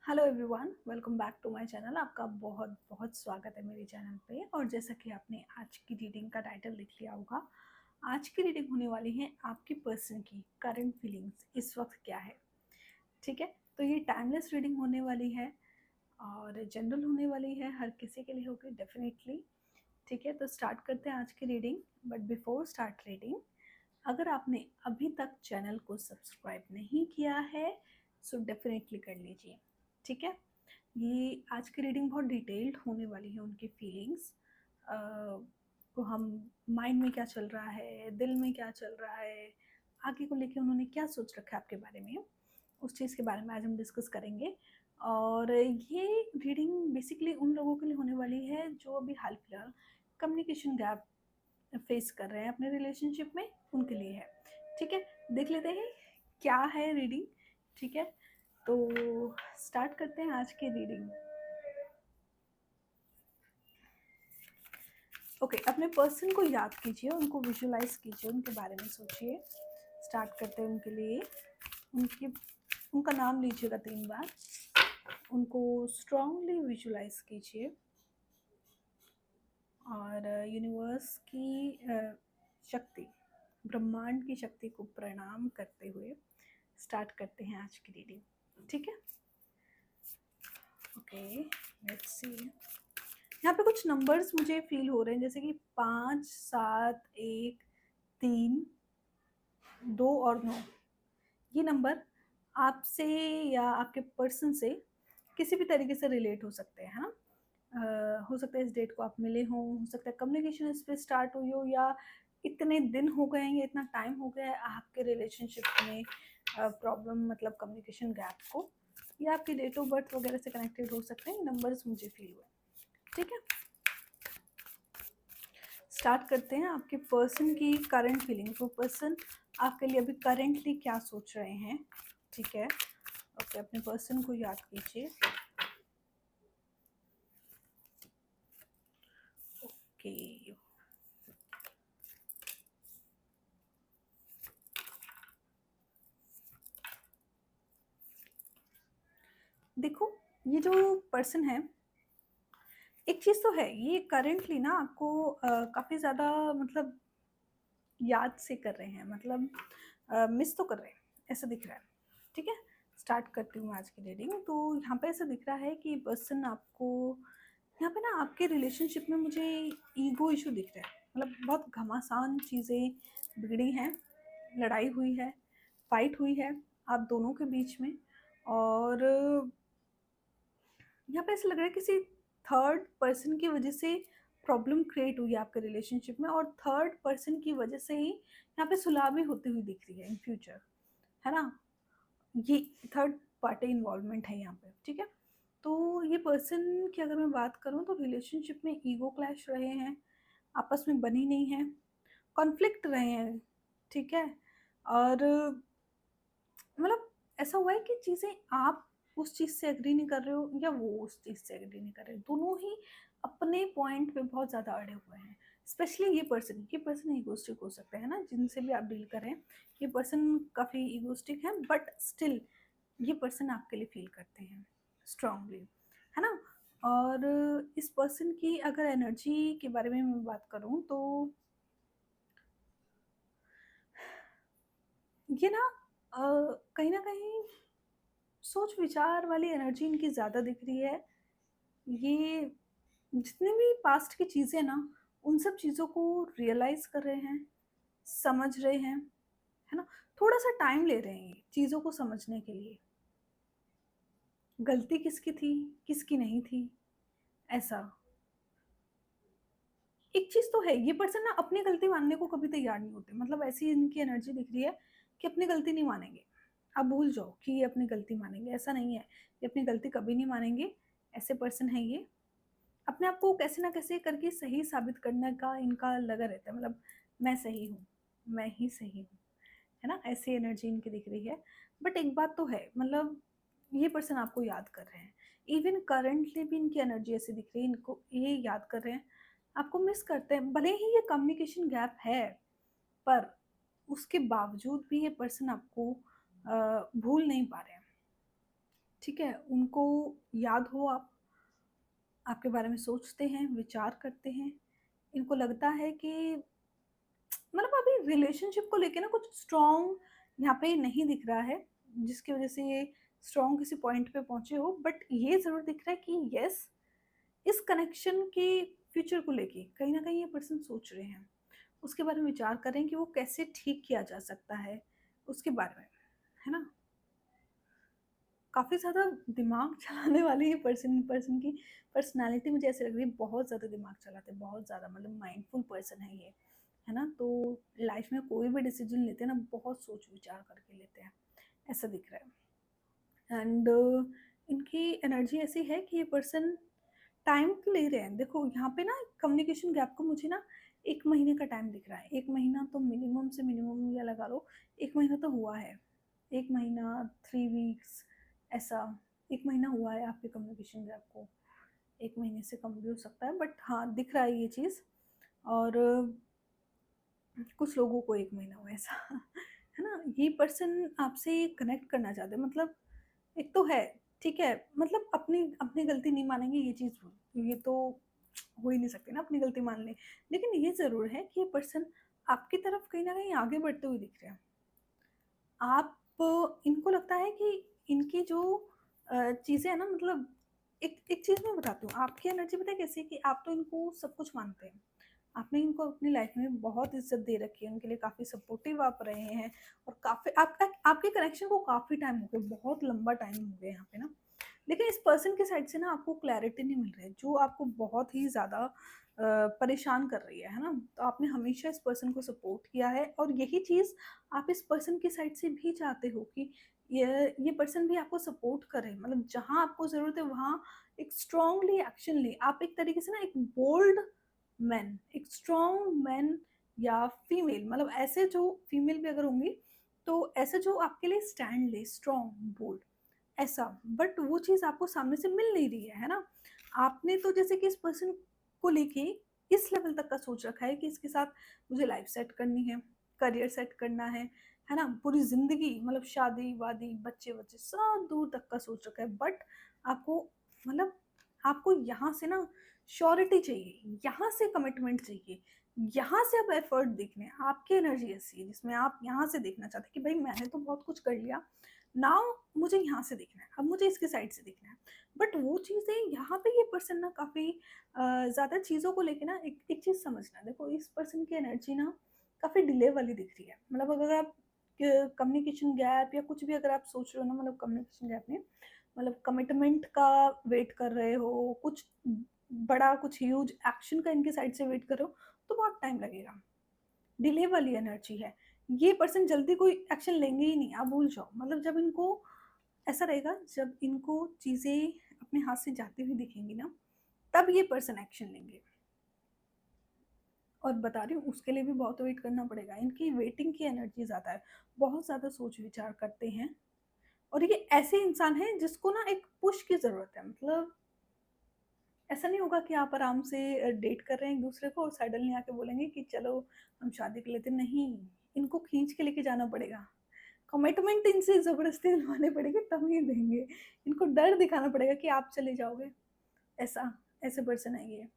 Hello everyone, welcome back to my channel. आपका बहुत बहुत स्वागत है मेरे चैनल पे। और जैसा कि आपने आज की रीडिंग का टाइटल लिख लिया होगा, आज की रीडिंग होने वाली है आपकी पर्सन की करंट फीलिंग्स इस वक्त क्या है। ठीक है, तो ये टाइमलेस रीडिंग होने वाली है और जनरल होने वाली है, हर किसी के लिए होगी डेफिनेटली। ठीक है, तो स्टार्ट करते हैं आज की reading. But before start reading, अगर आपने अभी तक चैनल को सब्सक्राइब नहीं किया है सो डेफिनेटली कर लीजिए। ठीक है, ये आज की रीडिंग बहुत डिटेल्ड होने वाली है। उनकी फीलिंग्स को हम माइंड में क्या चल रहा है, दिल में क्या चल रहा है, आगे को लेके उन्होंने क्या सोच रखा है आपके बारे में, उस चीज़ के बारे में आज हम डिस्कस करेंगे। और ये रीडिंग बेसिकली उन लोगों के लिए होने वाली है जो अभी हाल फिलहाल कम्युनिकेशन गैप फेस कर रहे हैं अपने रिलेशनशिप में, उनके लिए है। ठीक है, देख लेते हैं क्या है रीडिंग। ठीक है, तो स्टार्ट करते हैं आज की रीडिंग। ओके, अपने पर्सन को याद कीजिए, उनको विजुलाइज कीजिए, उनके बारे में सोचिए। स्टार्ट करते हैं उनके लिए। उनकी उनका नाम लीजिएगा 3 बार। उनको स्ट्रांगली विजुलाइज कीजिए और यूनिवर्स की शक्ति, ब्रह्मांड की शक्ति को प्रणाम करते हुए स्टार्ट करते हैं आज की रीडिंग। ठीक है, ओके, लेट्स सी। यहाँ पे कुछ नंबर्स मुझे फील हो रहे हैं, जैसे कि 5, 7, 1, 3, 2 और 9। ये नंबर आपसे या आपके पर्सन से किसी भी तरीके से रिलेट हो सकते हैं, है ना। हो सकता है इस डेट को आप मिले हों, हो सकता है कम्युनिकेशन इस पे स्टार्ट हुई हो, या इतने दिन हो गए हैं या इतना टाइम हो गया है आपके रिलेशनशिप में प्रॉब्लम, मतलब कम्युनिकेशन गैप को, या आपकी डेट ऑफ बर्थ वगैरह से कनेक्टेड हो सकते हैं। नंबर्स मुझे फील हुए। ठीक है, स्टार्ट करते हैं आपके पर्सन की करंट फीलिंग। वो पर्सन आपके लिए अभी करंटली क्या सोच रहे हैं। ठीक है, ओके, अपने पर्सन को याद कीजिए। ओके, देखो, ये जो पर्सन है, एक चीज़ तो है, ये करंटली ना आपको काफ़ी ज़्यादा मतलब याद से कर रहे हैं, मतलब मिस तो कर रहे हैं, ऐसा दिख रहा है। ठीक है, स्टार्ट करती हूँ आज की रीडिंग। तो यहाँ पे ऐसा दिख रहा है कि पर्सन आपको यहाँ पे ना आपके रिलेशनशिप में मुझे ईगो इशू दिख रहा है। मतलब बहुत घमासान चीज़ें बिगड़ी हैं, लड़ाई हुई है, फाइट हुई है आप दोनों के बीच में। और यहाँ पे ऐसा लग रहा है किसी थर्ड पर्सन की वजह से प्रॉब्लम क्रिएट हुई है आपके रिलेशनशिप में, और थर्ड पर्सन की वजह से ही यहाँ पे सुलह भी होती हुई दिख रही है इन फ्यूचर, है ना। ये थर्ड पार्टी इन्वॉल्वमेंट है यहाँ पे। ठीक है, तो ये पर्सन की अगर मैं बात करूँ तो रिलेशनशिप में ईगो क्लैश रहे हैं, आपस में बनी नहीं है, कॉन्फ्लिक्ट रहे हैं। ठीक है, और मतलब ऐसा हुआ है कि चीज़ें आप उस चीज़ से एग्री नहीं कर रहे हो या वो उस चीज़ से एग्री नहीं कर रहे, दोनों ही अपने पॉइंट पे बहुत ज़्यादा अड़े हुए हैं। स्पेशली ये पर्सन ईगोस्टिक हो सकते हैं ना, जिनसे भी आप डील करें। ये पर्सन काफ़ी ईगोस्टिक है, बट स्टिल ये पर्सन आपके लिए फील करते हैं स्ट्रांगली, है ना। और इस पर्सन की अगर एनर्जी के बारे में मैं बात करूं तो ये ना कहीं ना कहीं सोच विचार वाली एनर्जी इनकी ज़्यादा दिख रही है। ये जितने भी पास्ट की चीज़ें ना, उन सब चीज़ों को रियलाइज़ कर रहे हैं, समझ रहे हैं, है ना। थोड़ा सा टाइम ले रहे हैं चीज़ों को समझने के लिए। गलती किसकी थी, किसकी नहीं थी, ऐसा। एक चीज़ तो है, ये पर्सन ना अपनी गलती मानने को कभी तैयार नहीं होते। मतलब ऐसी इनकी एनर्जी दिख रही है कि अपनी गलती नहीं मानेंगे। आप भूल जाओ कि ये अपनी गलती मानेंगे, ऐसा नहीं है। ये अपनी गलती कभी नहीं मानेंगे। ऐसे पर्सन है ये। अपने आप को कैसे ना कैसे करके सही साबित करने का इनका लगा रहता है। मतलब मैं सही हूँ, मैं ही सही हूँ, है ना। ऐसी एनर्जी इनकी दिख रही है। बट एक बात तो है, मतलब ये पर्सन आपको याद कर रहे हैं। इवन करंटली भी इनकी एनर्जी ऐसी दिख रही है, इनको ये याद कर रहे हैं, आपको मिस करते हैं। भले ही ये कम्युनिकेशन गैप है, पर उसके बावजूद भी ये पर्सन आपको भूल नहीं पा रहे हैं। ठीक है? उनको याद हो आप, आपके बारे में सोचते हैं, विचार करते हैं। इनको लगता है कि मतलब अभी रिलेशनशिप को लेके ना कुछ स्ट्रॉन्ग यहाँ पे नहीं दिख रहा है, जिसकी वज़ह से ये स्ट्रॉन्ग किसी पॉइंट पे पहुँचे हो। बट ये ज़रूर दिख रहा है कि येस, इस कनेक्शन के फ्यूचर को लेके कहीं न कहीं ये पर्सन सोच रहे हैं। उसके बारे में विचार कर रहे हैं कि वो कैसे ठीक किया जा सकता है, उसके बारे में, है ना? काफ़ी ज़्यादा दिमाग चलाने वाली ये पर्सन पर्सन की पर्सनैलिटी मुझे ऐसे लग रही है, बहुत ज़्यादा दिमाग चलाते हैं, बहुत ज़्यादा मतलब माइंडफुल पर्सन है ये, है ना? तो लाइफ में कोई भी डिसीजन लेते हैं ना, बहुत सोच विचार करके लेते हैं, ऐसा दिख रहा है। एंड इनकी एनर्जी ऐसी है कि ये पर्सन टाइम तो ले रहे हैं। देखो यहाँ पे ना कम्युनिकेशन गैप को मुझे ना 1 महीने का टाइम दिख रहा है। 1 महीना तो मिनिमम से मिनिमम या लगा लो, 1 महीना तो हुआ है। 1 महीना, 3 वीक्स ऐसा 1 महीना हुआ है आपके कम्युनिकेशन गैप को। 1 महीने से कम भी हो सकता है, बट हाँ, दिख रहा है ये चीज़। और कुछ लोगों को 1 महीना हुआ है ऐसा, है ना? ये पर्सन आपसे कनेक्ट करना चाहते हैं, मतलब एक तो है, ठीक है, मतलब अपनी अपनी गलती नहीं मानेंगे, ये चीज़ ये तो हो ही नहीं सकती ना, अपनी गलती मान लें। लेकिन ये ज़रूर है कि ये पर्सन आपकी तरफ कहीं न कहीं आगे बढ़ते हुए दिख रहे हैं। आप इनको लगता है कि इनकी जो चीज़ें हैं ना, मतलब एक एक चीज़ मैं बताती हूँ, आपकी एनर्जी पता है कैसी है कि आप तो इनको सब कुछ मानते हैं। आपने इनको अपनी लाइफ में बहुत इज़्ज़त दे रखी है, उनके लिए काफ़ी सपोर्टिव आप रहे हैं और काफ़ी आपका आपके कनेक्शन को काफ़ी टाइम हो गया, बहुत लंबा टाइम हो गया यहाँ पे ना। लेकिन इस पर्सन की साइड से ना आपको क्लैरिटी नहीं मिल रही है, जो आपको बहुत ही ज़्यादा परेशान कर रही है ना? तो आपने हमेशा इस पर्सन को सपोर्ट किया है और यही चीज़ आप इस पर्सन की साइड से भी चाहते हो कि ये पर्सन भी आपको सपोर्ट करे, मतलब जहाँ आपको ज़रूरत है वहाँ एक स्ट्रांगली एक्शन ले। आप एक तरीके से ना एक बोल्ड मैन, एक स्ट्रॉन्ग मैन या फीमेल, मतलब ऐसे जो फीमेल भी अगर होंगी, तो ऐसे जो आपके लिए स्टैंड ले, स्ट्रॉन्ग, बोल्ड, ऐसा। बट वो चीज़ आपको सामने से मिल नहीं रही है ना? आपने तो जैसे कि इस पर्सन को लेके इस लेवल तक का सोच रखा है कि इसके साथ मुझे लाइफ सेट करनी है, करियर सेट करना है ना? पूरी ज़िंदगी मतलब शादी-वादी, बच्चे-वच्चे सब दूर तक का सोच रखा है। बट आपको मतलब आपको यहाँ से ना श्योरिटी चाहिए, यहाँ से कमिटमेंट चाहिए, यहाँ से अब एफर्ट देखने हैं। आपकी एनर्जी ऐसी है जिसमें आप यहाँ से देखना चाहते हैं कि भाई मैंने तो बहुत कुछ कर लिया, नाउ मुझे यहाँ से देखना है, अब मुझे इसकी साइड से देखना है। बट वो चीज़ें यहाँ पे ये पर्सन ना काफ़ी ज़्यादा चीज़ों को लेके ना एक एक चीज़ समझना, देखो इस पर्सन की एनर्जी ना काफ़ी डिले वाली दिख रही है। मतलब अगर आप कम्युनिकेशन गैप या कुछ भी अगर आप सोच रहे हो ना, मतलब कम्युनिकेशन गैप में मतलब कमिटमेंट का वेट कर रहे हो, कुछ बड़ा कुछ ह्यूज एक्शन का इनके साइड से वेट कर रहे हो, तो बहुत टाइम लगेगा। डिले वाली एनर्जी है। ये पर्सन जल्दी कोई एक्शन लेंगे ही नहीं, आप भूल जाओ। मतलब जब इनको ऐसा रहेगा, जब इनको चीज़ें अपने हाथ से जाती हुई दिखेंगी ना, तब ये पर्सन एक्शन लेंगे। और बता रही हूँ उसके लिए भी बहुत वेट करना पड़ेगा। इनकी वेटिंग की एनर्जी ज़्यादा है, बहुत ज़्यादा सोच-विचार करते हैं और ये ऐसे इंसान हैं जिसको ना एक पुश की ज़रूरत है। मतलब ऐसा नहीं होगा कि आप आराम से डेट कर रहे हैं एक-दूसरे को और सडनली आके बोलेंगे कि चलो हम शादी कर लेते हैं। नहीं, इनको खींच के लेके जाना पड़ेगा। कमिटमेंट इनसे ज़बरदस्ती दिलवानी पड़ेगी तब ये देंगे। इनको डर दिखाना पड़ेगा कि आप चले जाओगे, ऐसा, ऐसे पर्सन है ये।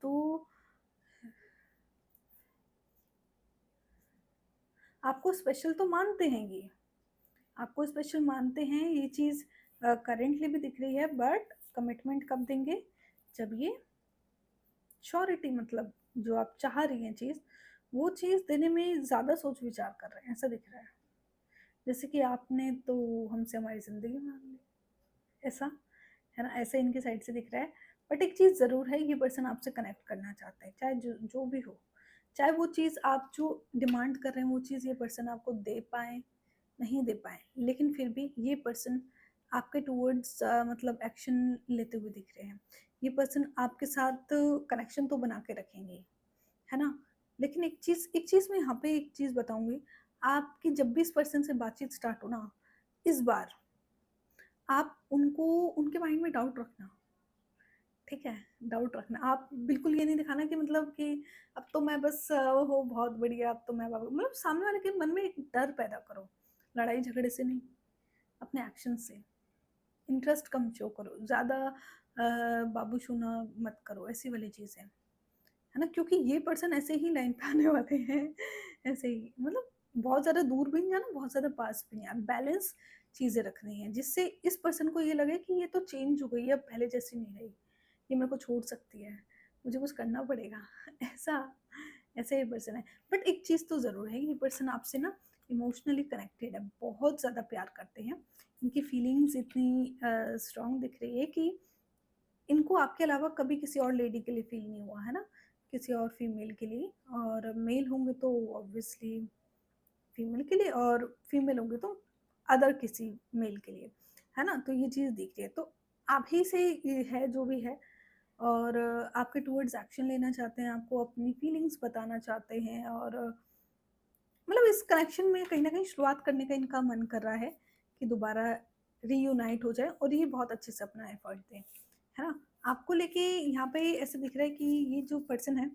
तो आपको स्पेशल तो मानते हैं ये, आपको स्पेशल मानते हैं, ये चीज़ करेंटली भी दिख रही है, बट कमिटमेंट कब देंगे? जब ये श्योरिटी, मतलब जो आप चाह रही हैं चीज़, वो चीज़ देने में ज़्यादा सोच-विचार कर रहे हैं, ऐसा दिख रहा है। जैसे कि आपने तो हमसे हमारी ज़िंदगी माँग ली, ऐसा, है ना? ऐसे इनकी साइड से दिख रहा है। बट एक चीज़ ज़रूर है, ये पर्सन आपसे कनेक्ट करना चाहता है, चाहे जो जो भी हो। चाहे वो चीज़ आप जो डिमांड कर रहे हैं, वो चीज़ ये पर्सन आपको दे पाएँ, नहीं दे पाएँ, लेकिन फिर भी ये पर्सन आपके टुवर्ड्स मतलब एक्शन लेते हुए दिख रहे हैं। ये पर्सन आपके साथ कनेक्शन तो बना के रखेंगे, है ना? लेकिन एक चीज़ मैं यहाँ पे एक चीज़ बताऊँगी, आपकी जब भी इस पर्सन से बातचीत स्टार्ट हो ना, इस बार आप उनको उनके माइंड में डाउट रखना, ठीक है? डाउट रखना। आप बिल्कुल ये नहीं दिखाना कि मतलब कि अब तो मैं बस ओहो! बहुत बढ़िया, अब तो मैं मतलब सामने वाले के मन में एक डर पैदा करो, लड़ाई झगड़े से नहीं, अपने एक्शन से। इंटरेस्ट कम शो करो, ज़्यादा बाबू शूना मत करो, ऐसी वाली चीज़ें, है ना? क्योंकि ये पर्सन ऐसे ही लाइन पे आने वाले हैं, ऐसे ही मतलब बहुत ज़्यादा दूर भी नहीं जाना, बहुत ज़्यादा पास भी नहीं आना, बैलेंस चीज़ें रखनी है, जिससे इस पर्सन को ये लगे कि ये तो चेंज हो गई है, अब पहले जैसी नहीं रही, ये मेरे को छोड़ सकती है, मुझे कुछ करना पड़ेगा। ऐसा ऐसा ये पर्सन है। बट एक चीज़ तो ज़रूर है, ये पर्सन आपसे ना इमोशनली कनेक्टेड है, बहुत ज़्यादा प्यार करते हैं, इनकी फीलिंग्स इतनी स्ट्रॉन्ग दिख रही है कि इनको आपके अलावा कभी किसी और लेडी के लिए फ़ील नहीं हुआ, है ना? किसी और फीमेल के लिए, और मेल होंगे तो ऑब्वियसली फीमेल के लिए, और फीमेल होंगे तो अदर किसी मेल के लिए, है ना? तो ये चीज़ दिख रही है। तो आप ही से ये है जो भी है, और आपके टुवर्ड्स एक्शन लेना चाहते हैं, आपको अपनी फीलिंग्स बताना चाहते हैं, और मतलब इस कनेक्शन में कहीं न कहीं शुरुआत करने का इनका मन कर रहा है कि दोबारा रीयूनाइट हो जाए, और ये बहुत अच्छे से अपना एफर्ट दें, है ना? आपको लेके यहाँ पे ऐसे दिख रहा है कि ये जो पर्सन है,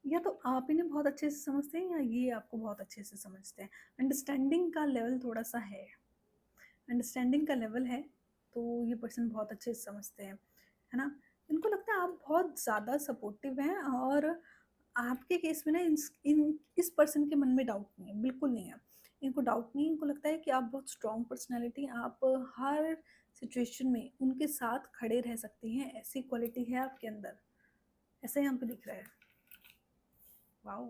या तो आप इन्हें बहुत अच्छे से समझते हैं, या ये आपको बहुत अच्छे से समझते हैं। अंडरस्टैंडिंग का लेवल थोड़ा-सा है, अंडरस्टैंडिंग का लेवल है, तो ये पर्सन बहुत अच्छे से समझते हैं, है ना? इनको लगता है आप बहुत ज़्यादा सपोर्टिव हैं, और आपके केस में ना इस पर्सन के मन में डाउट नहीं है, बिल्कुल नहीं है। इनको डाउट नहीं है, इनको लगता है कि आप बहुत स्ट्रॉन्ग पर्सनैलिटी हैं, आप हर सिचुएशन में उनके साथ खड़े रह सकती हैं, ऐसी क्वालिटी है आपके अंदर, ऐसा यहाँ पे दिख रहा है। वाओ!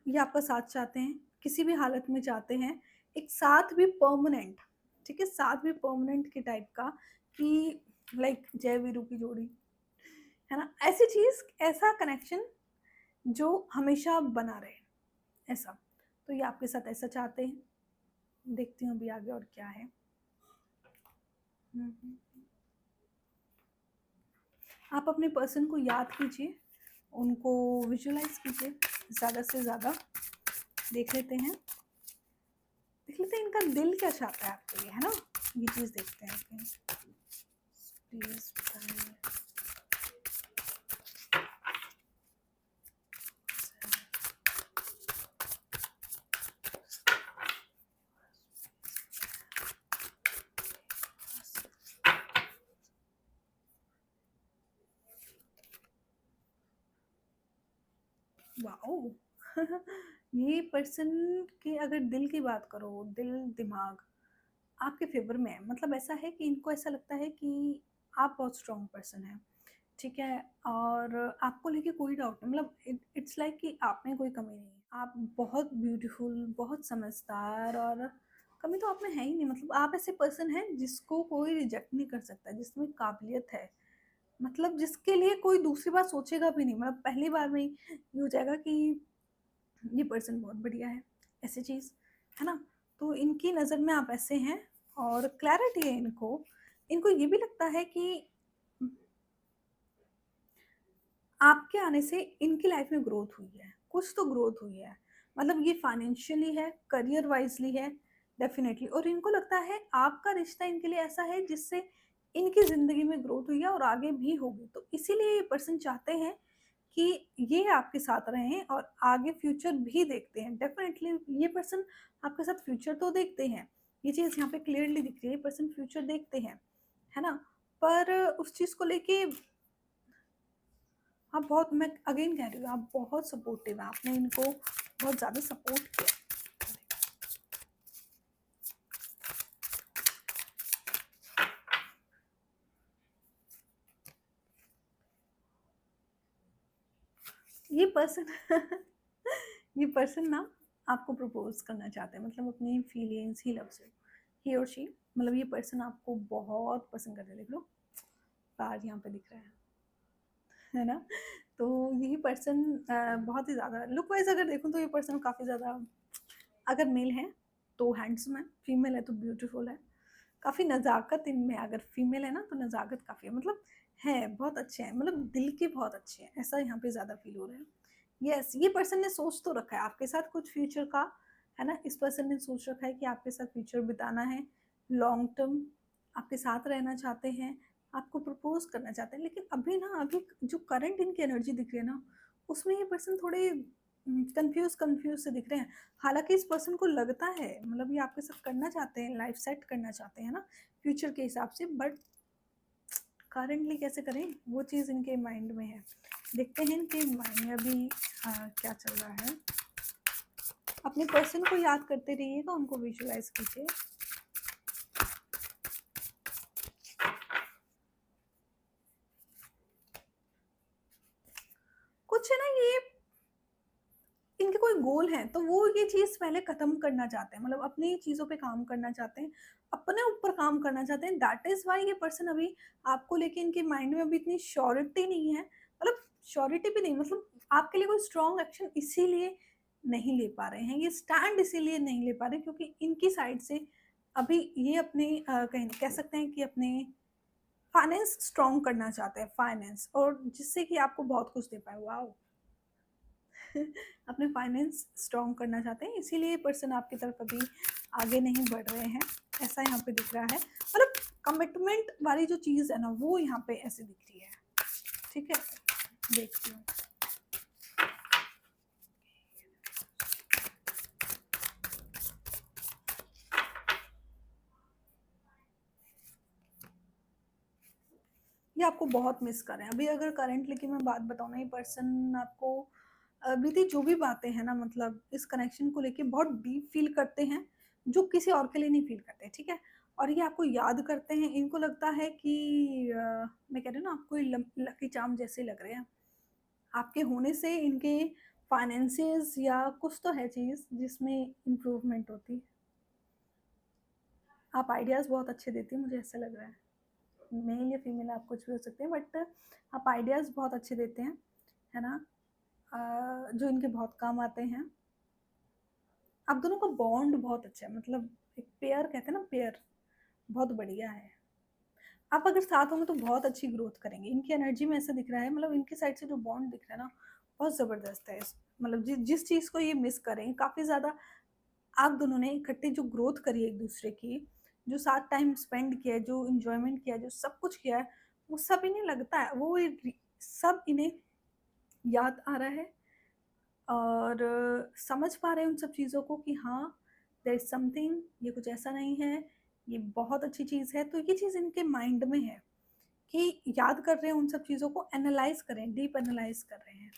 ये आपका साथ चाहते हैं, किसी भी हालत में चाहते हैं, एक साथ भी परमानेंट, ठीक है? साथ भी परमानेंट के टाइप का, कि लाइक जय वीरू की जोड़ी, है ना? ऐसी चीज़, ऐसा कनेक्शन जो हमेशा बना रहे, ऐसा। तो ये आपके साथ ऐसा चाहते हैं। देखती हूँ अभी आगे और क्या है। हुँ, हुँ। आप अपने पर्सन को याद कीजिए, उनको विजुअलाइज़ कीजिए ज़्यादा से ज़्यादा। देख लेते हैं, देख लेते हैं इनका दिल क्या चाहता है आपके लिए, है ना? ये चीज़ देखते हैं प्लीज़। प्लीज़ बताइए। वाओ! ये पर्सन के अगर दिल की बात करो, दिल, दिमाग आपके फ़ेवर में है। मतलब ऐसा है कि इनको ऐसा लगता है कि आप बहुत स्ट्रॉन्ग पर्सन हैं, ठीक है? और आपको लेके कोई डाउट नहीं, मतलब इट्स लाइक कि आप में कोई कमी नहीं है। आप बहुत ब्यूटीफुल, बहुत समझदार, और कमी तो आप में है ही नहीं। मतलब आप ऐसे पर्सन हैं जिसको कोई रिजेक्ट नहीं कर सकता, जिसमें काबिलियत है। मतलब जिसके लिए कोई दूसरी बार सोचेगा भी नहीं, मतलब पहली बार में ही ये हो जाएगा कि ये पर्सन बहुत बढ़िया है, ऐसी चीज़, है ना? तो इनकी नज़र में आप ऐसे हैं, और क्लैरिटी है इनको। इनको ये भी लगता है कि आपके आने से इनकी लाइफ में ग्रोथ हुई है, कुछ तो ग्रोथ हुई है। मतलब ये फाइनेंशियली है, करियर वाइज़ली है, डेफ़िनेटली, और इनको लगता है आपका रिश्ता इनके लिए ऐसा है जिससे इनकी ज़िंदगी में ग्रोथ हुई है, और आगे भी होगी। तो इसीलिए ये पर्सन चाहते हैं कि ये आपके साथ रहें, और आगे फ्यूचर भी देखते हैं। डेफ़िनेटली ये पर्सन आपके साथ फ्यूचर तो देखते हैं। ये चीज़ यहाँ पे क्लियरली दिख रही है, ये पर्सन फ्यूचर देखते हैं, है ना? पर उस चीज़ को लेके आप बहुत, मैं अगेन कह रही हूँ, आप बहुत सपोर्टिव हैं, आपने इनको बहुत ज़्यादा सपोर्ट किया। ये पर्सन ये पर्सन ना आपको प्रपोज़ करना चाहता है, मतलब अपनी फीलिंग्स ही लव्स यू, ही और शी, मतलब ये पर्सन आपको बहुत पसंद करता है, देख लो, प्यार यहाँ पे दिख रहा है ना? तो यही पर्सन बहुत ही ज़्यादा लुक वाइज़ अगर देखूँ तो ये पर्सन काफ़ी ज़्यादा, अगर मेल है तो हैंडसम है, फीमेल है तो ब्यूटीफुल है। काफ़ी नज़ाकत इनमें, अगर फीमेल है ना तो नज़ाकत काफ़ी है, मतलब है, बहुत अच्छे हैं, मतलब दिल के बहुत अच्छे हैं, ऐसा यहाँ पे ज़्यादा फ़ील हो रहा है। येस, ये पर्सन ने सोच तो रखा है आपके साथ कुछ फ्यूचर का, है ना? इस पर्सन ने सोच रखा है कि आपके साथ फ्यूचर बिताना है, लॉन्ग टर्म आपके साथ रहना चाहते हैं, आपको प्रपोज़ करना चाहते हैं। लेकिन अभी ना, अभी जो करंट इनकी एनर्जी दिख रही है ना, उसमें ये पर्सन थोड़े कंफ्यूज से दिख रहे हैं। हालाँकि इस पर्सन को लगता है, मतलब ये आपके साथ करना चाहते हैं, लाइफ़ सेट करना चाहते हैं ना, फ्यूचर के हिसाब से, बट करंटली कैसे करें, वो चीज़ इनके माइंड में है। देखते हैं इनके माइंड में अभी क्या चल रहा है। अपने पर्सन को याद करते रहिएगा, उनको विजुअलाइज़ कीजिए। कुछ है ना, ये इनके कोई गोल हैं, तो वो ये चीज़ पहले ख़त्म करना चाहते हैं, मतलब अपनी चीज़ों पे काम करना चाहते हैं, अपने ऊपर काम करना चाहते हैं। दैट इज़ व्हाई ये पर्सन अभी आपको लेके, इनके माइंड में अभी इतनी श्योरिटी नहीं है, मतलब श्योरिटी भी नहीं, मतलब आपके लिए कोई स्ट्रॉन्ग एक्शन इसीलिए नहीं ले पा रहे हैं, ये स्टैंड इसीलिए नहीं ले पा रहे क्योंकि इनकी साइड से अभी ये अपने कहीं कह सकते हैं कि अपने फाइनेंस स्ट्रॉन्ग करना चाहते हैं, फाइनेंस, और जिससे कि आपको बहुत कुछ दे पाए। वाओ! अपने फाइनेंस स्ट्रॉन्ग करना चाहते हैं, इसीलिए ये पर्सन आपकी तरफ अभी आगे नहीं बढ़ रहे हैं, ऐसा यहाँ पे दिख रहा है। मतलब कमिटमेंट वाली जो चीज़ है ना, वो यहाँ पे ऐसे दिख रही है। ठीक है, देखती हूँ। ये आपको बहुत मिस कर रहे हैं अभी। अगर करंटली की मैं बात बताऊँ ना, ये पर्सन आपको बीती जो भी बातें हैं ना, मतलब इस कनेक्शन को लेके बहुत डीप फील करते हैं, जो किसी और के लिए नहीं फील करते, ठीक है? और ये आपको याद करते हैं, इनको लगता है कि मैं कह रही हूँ ना, आपको ये लकी चार्म जैसे लग रहे हैं। आपके होने से इनके फाइनेंसेस या कुछ तो है चीज़ जिसमें इम्प्रूवमेंट होती। आप आइडियाज़ बहुत अच्छे देती हैं, मुझे ऐसा लग रहा है। मेल या फीमेल आप कुछ भी हो सकते हैं, बट आप आइडियाज़ बहुत अच्छे देते हैं, है ना? जो इनके बहुत काम आते हैं। आप दोनों का बॉन्ड बहुत अच्छा है, मतलब एक पेयर कहते हैं ना, पेयर बहुत बढ़िया है। आप अगर साथ होंगे तो बहुत अच्छी ग्रोथ करेंगे। इनकी एनर्जी में ऐसा दिख रहा है, मतलब इनकी साइड से जो बॉन्ड दिख रहा है ना, बहुत ज़बरदस्त है। मतलब जिस चीज़ को ये मिस कर रहे हैं, काफ़ी ज़्यादा आप दोनों ने इकट्ठे जो ग्रोथ करी है एक दूसरे की, जो साथ टाइम स्पेंड किया है, जो इंजॉयमेंट किया है, जो सब कुछ किया है, वो सब इन्हें लगता है, वो सब इन्हें याद आ रहा है। और समझ पा रहे हैं उन सब चीज़ों को कि हाँ, देयर इज़ समथिंग, ये कुछ ऐसा नहीं है, ये बहुत अच्छी चीज़ है। तो ये चीज़ इनके माइंड में है कि याद कर रहे हैं, उन सब चीज़ों को एनालाइज़ कर रहे हैं, डीप एनालाइज़ कर रहे हैं।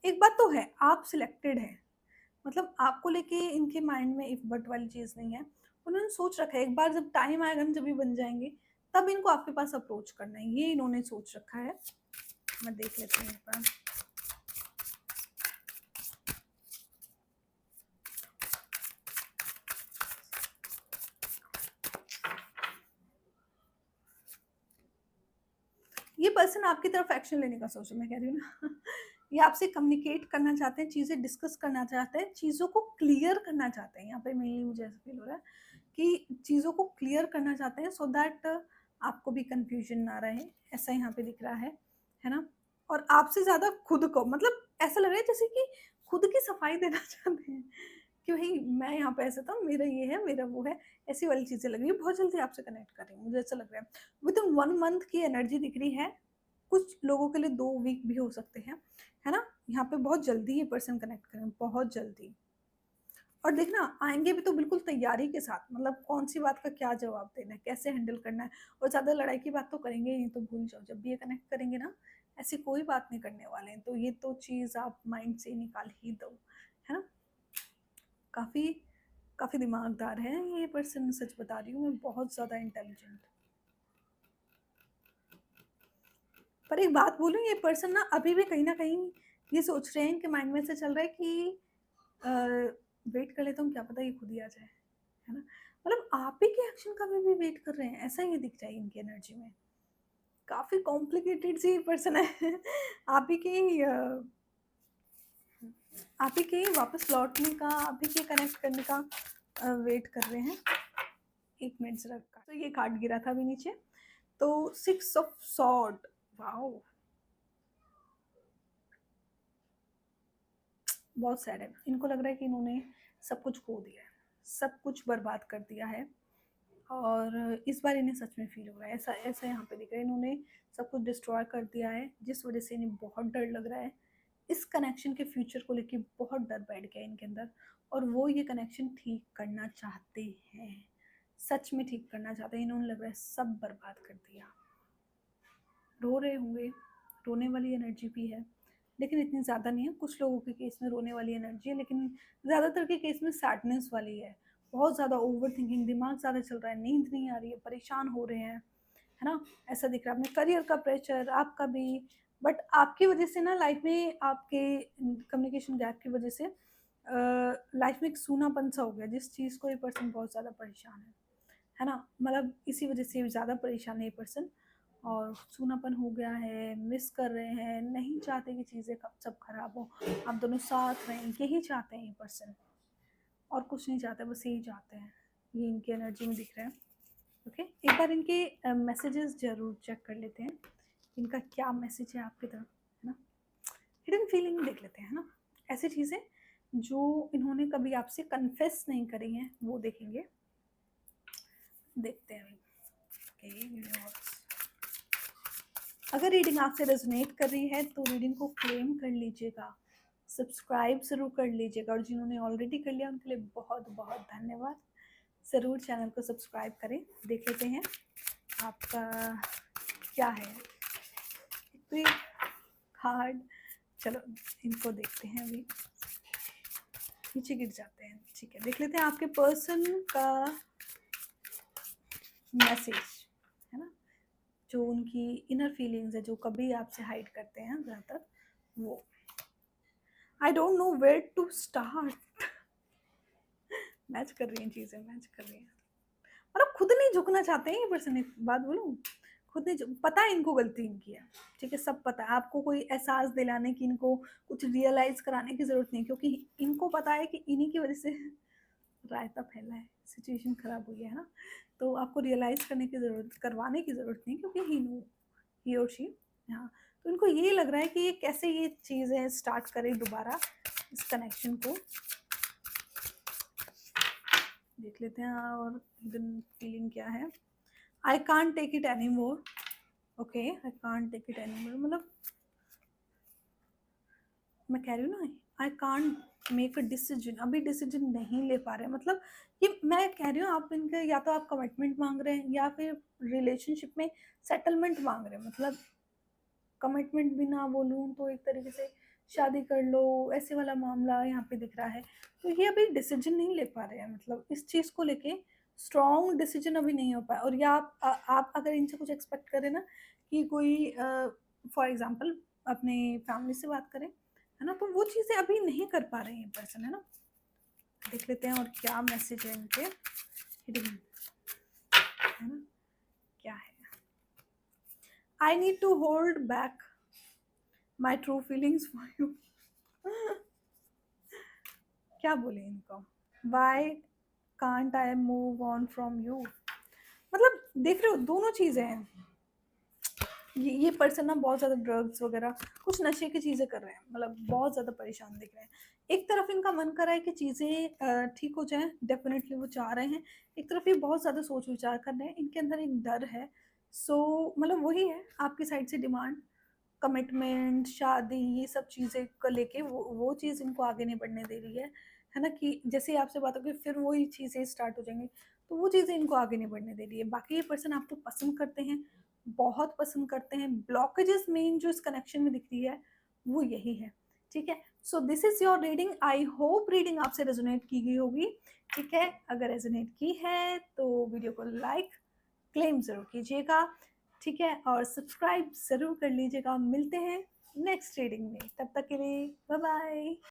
एक बात तो है, आप सिलेक्टेड हैं, मतलब आपको लेके इनके माइंड में इफ बट वाली चीज़ नहीं है। उन्होंने सोच रखा है, एक बार जब टाइम आएगा ना, जब ये बन जाएँगे, तब इनको आपके पास अप्रोच करना है, ये इन्होंने सोच रखा है। मैं देख लेती हूँ एक बार। ये पर्सन आपकी तरफ एक्शन लेने का सोच रहा है, मैं कह रही हूँ ना। ये आपसे कम्युनिकेट करना चाहते हैं, चीज़ें डिस्कस करना चाहते हैं, चीज़ों को क्लियर करना चाहते हैं। यहाँ पे मेनली मुझे ऐसा फ़ील हो रहा है कि चीज़ों को क्लियर करना चाहते हैं, सो दैट आपको भी कन्फ्यूज़न ना रहे, ऐसा यहाँ पे दिख रहा है ना? और आपसे ज़्यादा खुद को, मतलब ऐसा लग रहा है जैसे कि खुद की सफाई देना चाहते हैं कि भई मैं यहाँ पे ऐसा था, मेरा ये है, मेरा वो है, ऐसी वाली चीज़ें लग रही है। बहुत जल्दी आपसे कनेक्ट कर रही हूँ, मुझे ऐसा लग रहा है। विदिन 1 मंथ की एनर्जी दिख रही है, कुछ लोगों के लिए 2 वीक भी हो सकते हैं, है ना? यहाँ पे बहुत जल्दी ये पर्सन कनेक्ट करें, बहुत जल्दी। और देखना, आएँगे भी तो बिल्कुल तैयारी के साथ, मतलब कौन-सी बात का क्या जवाब देना है, कैसे हैंडल करना है, और ज़्यादा लड़ाई की बात तो करेंगे ही नहीं, तो भूल जाओ। जब भी ये कनेक्ट करेंगे ना, ऐसी कोई बात नहीं करने वाले हैं, तो ये तो चीज़ आप माइंड से निकाल ही दो, है ना? काफ़ी काफ़ी दिमागदार है ये पर्सन, सच बता रही हूँ मैं, बहुत ज़्यादा इंटेलिजेंट। पर एक बात बोलूँ, ये पर्सन ना अभी भी कहीं न कहीं ये सोच रहे हैं, इनके माइंड में ऐसे चल रहा है कि अ, वेट कर लेता हूँ, क्या पता ये खुद ही आ जाए, है ना? मतलब आप ही के एक्शन का भी वेट कर रहे हैं, ऐसा ये दिख रहा है इनकी एनर्जी में। काफ़ी कॉम्प्लिकेटेड सी पर्सन है। आप ही के आप ही के वापस लौटने का, आप ही के कनेक्ट करने का वेट कर रहे हैं। 1 मिनट ज़रा, तो ये कार्ड गिरा था अभी नीचे, तो 6 ऑफ सॉर्ड, वॉव! बहुत सैड है। इनको लग रहा है कि इन्होंने सब कुछ खो दिया है, सब कुछ बर्बाद कर दिया है, और इस बार इन्हें सच में फ़ील हो रहा है। ऐसा ऐसा यहाँ पे दिख रहा है, इन्होंने सब कुछ डिस्ट्रॉय कर दिया है, जिस वज़ह से इन्हें बहुत डर लग रहा है इस कनेक्शन के फ्यूचर को लेके बहुत डर बैठ गया इनके अंदर, और वो ये कनेक्शन ठीक करना चाहते हैं, सच में ठीक करना चाहते हैं। इन्होंने लग रहा है सब बर्बाद कर दिया। रो रहे होंगे, रोने वाली एनर्जी भी है, लेकिन इतनी ज़्यादा नहीं है। कुछ लोगों के केस में रोने वाली एनर्जी है, लेकिन ज़्यादातर के केस में सैडनेस वाली है। बहुत ज़्यादा ओवर थिंकिंग, दिमाग ज़्यादा चल रहा है, नींद नहीं आ रही है, परेशान हो रहे हैं, है ना? ऐसा दिख रहा है। अपने करियर का प्रेशर आपका भी, बट आपकी वजह से ना लाइफ में आपके कम्युनिकेशन गैप की वजह से लाइफ में एक सूनापन सा हो गया, जिस चीज़ को ये पर्सन बहुत ज़्यादा परेशान है ना? मतलब इसी वजह से ज़्यादा परेशान है ये पर्सन, और सूनापन हो गया है, मिस कर रहे हैं, नहीं चाहते कि चीज़ें कब सब खराब हो, आप दोनों साथ रहें, यही चाहते हैं ये पर्सन, और कुछ नहीं चाहते, बस यही चाहते हैं। ये इनकी एनर्जी में दिख रहा है। ओके, एक बार इनके मैसेजेस जरूर चेक कर लेते हैं, इनका क्या मैसेज है आपकी तरफ, है ना? हिडन फीलिंग देख लेते हैं, है ना? ऐसी चीज़ें जो इन्होंने कभी आपसे कन्फेस नहीं करी हैं, वो देखेंगे। देखते हैं अभी। ओके, अगर रीडिंग आपसे रेजोनेट कर रही है तो रीडिंग को क्लेम कर लीजिएगा, सब्सक्राइब ज़रूर कर लीजिएगा, और जिन्होंने ऑलरेडी कर लिया उनके लिए बहुत बहुत धन्यवाद। ज़रूर चैनल को सब्सक्राइब करें। देख लेते हैं आपका क्या है। तो कार्ड, चलो इनको देखते हैं अभी, नीचे गिर जाते हैं। ठीक है, देख लेते हैं आपके पर्सन का मैसेज, है ना? जो उनकी इनर फीलिंग्स है, जो कभी आपसे हाइड करते हैं ज़्यादातर, वो। I don't know where to start. Match कर रही हैं चीज़ें, मैच कर रही हैं। मतलब खुद नहीं झुकना चाहते हैं ये पर्सन। एक बात बोलूं, खुद नहीं पता है इनको गलती इनकी है, ठीक है, सब पता है। आपको कोई एहसास दिलाने की, इनको कुछ रियलाइज कराने की ज़रूरत नहीं, क्योंकि इनको पता है कि इन्हीं की वजह से रायता फैला है, सिचुएशन खराब हुई है ना? तो आपको रियलाइज करने की ज़रूरत, करवाने की ज़रूरत नहीं, क्योंकि ही और शी, हाँ। तो इनको ये लग रहा है कि ये कैसे ये चीज़ें स्टार्ट करें दोबारा, इस कनेक्शन को देख लेते हैं। और हिडन फीलिंग क्या है? I can't take it any more. Okay, I can't take it any more, मतलब मैं कह रही हूँ ना, I can't make a decision, अभी डिसीजन नहीं ले पा रहे, मतलब ये मैं कह रही हूँ, आप इनके या तो आप कमिटमेंट मांग रहे हैं, या फिर रिलेशनशिप में सेटलमेंट मांग रहे हैं। मतलब कमिटमेंट भी ना बोलूँ तो एक तरीके से शादी कर लो, ऐसे वाला मामला यहाँ पे दिख रहा है। तो ये अभी डिसीजन नहीं ले पा रहे हैं, मतलब इस चीज़ को लेके स्ट्रॉन्ग डिसीजन अभी नहीं हो पाया। और या आप अगर इनसे कुछ एक्सपेक्ट करें ना, कि कोई फॉर एग्जांपल अपने फैमिली से बात करें, है ना, तो वो चीज़ें अभी नहीं कर पा रहे हैं पर्सन, है ना? देख लेते हैं और क्या मैसेज है इनके, है ना? क्या है? I need to hold back my true feelings for you. क्या बोले इनको? Why can't I move on from you. मतलब देख रहे हो, दोनों चीज़ें हैं। ये पर्सन ना बहुत ज़्यादा ड्रग्स वगैरह, कुछ नशे की चीज़ें कर रहे हैं, मतलब बहुत ज़्यादा परेशान दिख रहे हैं। एक तरफ इनका मन कर रहा है कि चीज़ें ठीक हो जाएं, डेफिनेटली वो चाह रहे हैं। एक तरफ ये बहुत ज़्यादा सोच विचार कर रहे हैं, इनके अंदर एक डर है। सो मतलब वही है आपकी साइड से डिमांड, कमिटमेंट, शादी, ये सब चीज़ें को लेके वो चीज़ इनको आगे नहीं बढ़ने दे रही है ना? कि जैसे ही आपसे बात होगी फिर वही चीज़ें स्टार्ट हो जाएँगी, तो वो चीज़ें इनको आगे नहीं बढ़ने दे रही है। बाकी ये पर्सन आपको पसंद करते हैं, बहुत पसंद करते हैं। ब्लॉकेजेस मेन जो इस कनेक्शन में दिख रही है, वो यही है, ठीक है? So this is your reading. I hope reading आपसे रेज़ोनेट की गई होगी, ठीक है? अगर रेज़ोनेट की है तो वीडियो को लाइक, क्लेम ज़रूर कीजिएगा, ठीक है? और सब्सक्राइब ज़रूर कर लीजिएगा। मिलते हैं नेक्स्ट रीडिंग में, तब तक के लिए बाय बाय।